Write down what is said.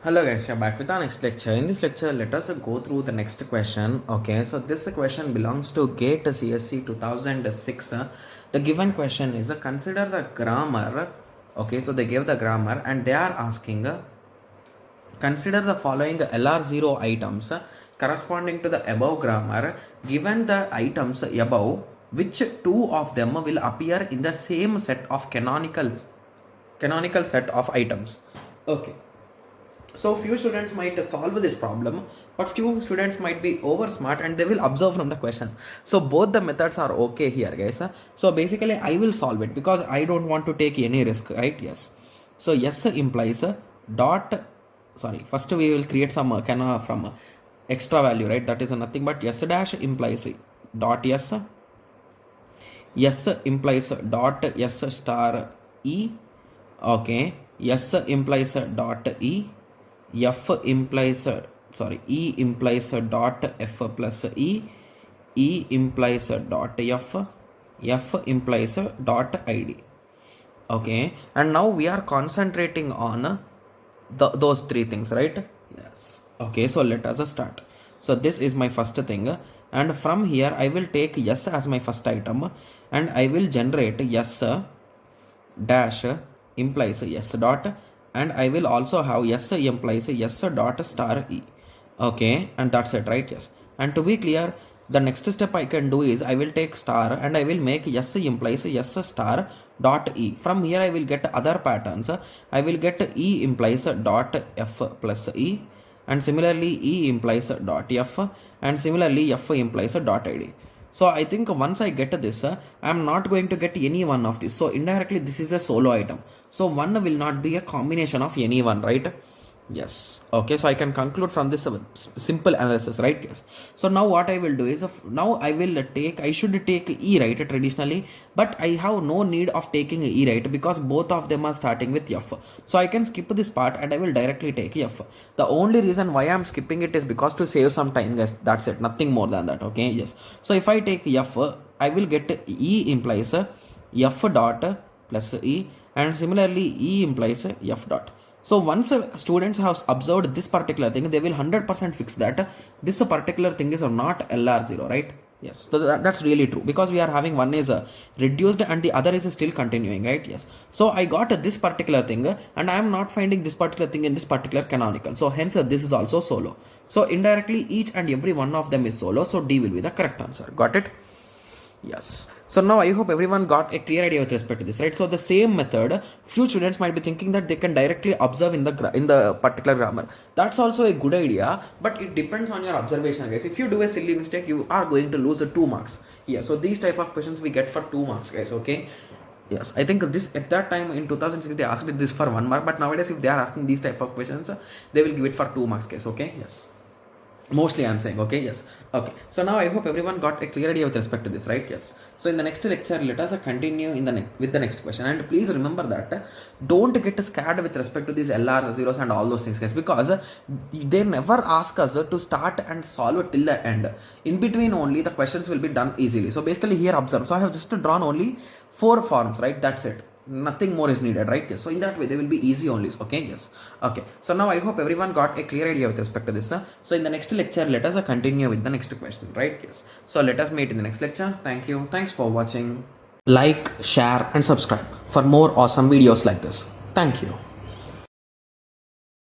Hello guys, we are back with our next lecture. In this lecture, let us go through the next question. Okay, so this question belongs to GATE CSC 2006. The given question is consider the grammar. Okay, so they gave the grammar and they are asking consider the following LR0 items corresponding to the above grammar. Given the items above, which two of them will appear in the same set of canonical set of items? Okay. So few students might solve this problem, but few students might be over smart and they will observe from the question. So both the methods are okay here, guys. So basically I will solve it because I don't want to take any risk, right? Yes. So yes implies dot, sorry, first we will create some from extra value, right? That is nothing but yes dash implies dot yes, yes implies dot yes star e, okay, yes implies dot e, F implies E implies dot F plus E implies dot F implies dot ID. Okay, and now we are concentrating on those three things, right? Yes. Okay, so let us start. So this is my first thing, and from here I will take yes as my first item, and I will generate yes dash implies yes dot, and I will also have yes implies yes dot star e. Okay, and that's it, right? Yes. And to be clear, the next step I can do is I will take star and I will make yes implies yes star dot e. From here I will get other patterns. I will get e implies dot f plus e, and similarly e implies dot f, and similarly f implies dot id. So I think once I get this, I am not going to get any one of this. So indirectly this is a solo item. So one will not be a combination of any one, right? Yes. Okay, so I can conclude from this simple analysis, right? Yes. So now what I will do is, now I should take E, right, traditionally, but I have no need of taking E, right, because both of them are starting with F. So I can skip this part and I will directly take F. The only reason why I am skipping it is because to save some time, guys. That's it. Nothing more than that. Okay. Yes. So if I take F, I will get E implies F dot plus E, and similarly E implies F dot. So once students have observed this particular thing, they will 100% fix that this particular thing is not LR0, right? Yes, so that's really true, because we are having one is reduced and the other is still continuing, right? Yes. So I got this particular thing and I am not finding this particular thing in this particular canonical. So hence this is also solo. So indirectly each and every one of them is solo. So D will be the correct answer. Got it? Yes. So now I hope everyone got a clear idea with respect to this, right? So the same method, few students might be thinking that they can directly observe in the particular grammar. That's also a good idea, but it depends on your observation, guys. If you do a silly mistake, you are going to lose 2 marks. Yeah. So these type of questions we get for 2 marks, guys. Okay. Yes, I think this at that time in 2006 they asked this for 1 mark, but nowadays if they are asking these type of questions, they will give it for 2 marks, guys. Okay. Yes. Mostly I'm saying, okay, yes. Okay, so now I hope everyone got a clear idea with respect to this, right? Yes. So in the next lecture, let us continue with the next question, and please remember that don't get scared with respect to these LR zeros and all those things, guys, because they never ask us to start and solve it till the end. In between only the questions will be done easily. So basically here observe. So I have just drawn only 4 forms, right? That's it. Nothing more is needed, right? Yes. So in that way they will be easy only. Okay. Yes. Okay. So now I hope everyone got a clear idea with respect to this. So in the next lecture, let us continue with the next question, right? Yes. So let us meet in the next lecture. Thank you. Thanks for watching. Like, share and subscribe for more awesome videos like this. Thank you.